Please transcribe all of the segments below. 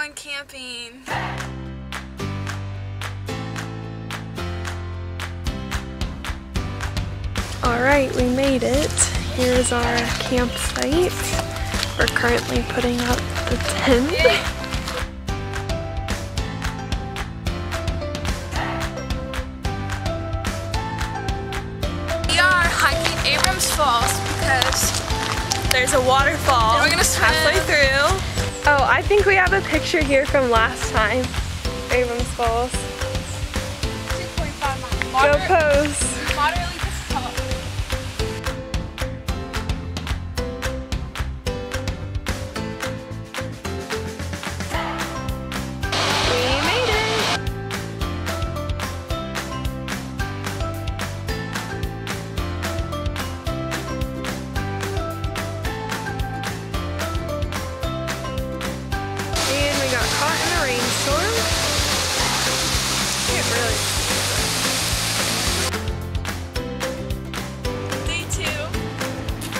going camping. Alright, we made it. Here's our campsite. We're currently putting up the tent. We are hiking Abrams Falls because there's a waterfall. And we're gonna swim halfway through. Oh, I think we have a picture here from last time. Abrams Falls. 2.5 miles. Go pose. Moderately difficult. We made it. And we got caught in a rainstorm. It really. Day 2.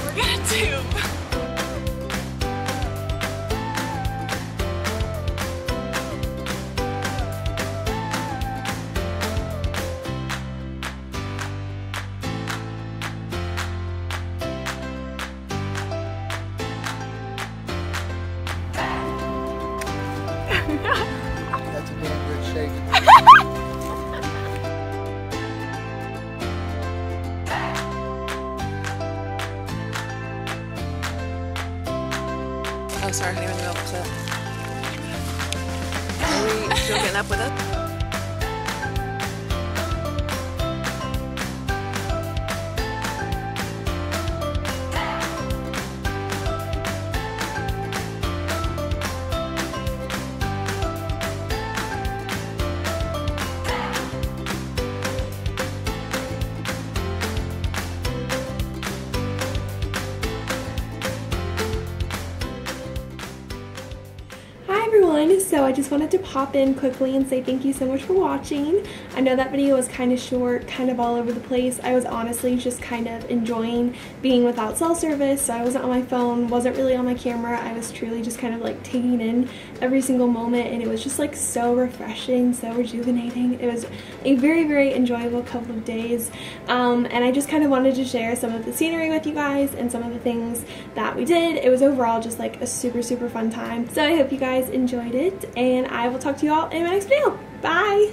We're gonna tube. That's a damn good shake. Oh, sorry, honey, we're in the middle of a clip. Are we still getting up with it? So I just wanted to pop in quickly and say thank you so much for watching. I know that video was kind of short, kind of all over the place. I was honestly just kind of enjoying being without cell service, so I wasn't on my phone, wasn't really on my camera. I was truly just kind of like taking in every single moment, and it was just like so refreshing, so rejuvenating. It was a very, very enjoyable couple of days, and I just kind of wanted to share some of the scenery with you guys and some of the things that we did. It was overall just like a super, super fun time. So I hope you guys enjoyed it, and I will talk to you all in my next video. Bye!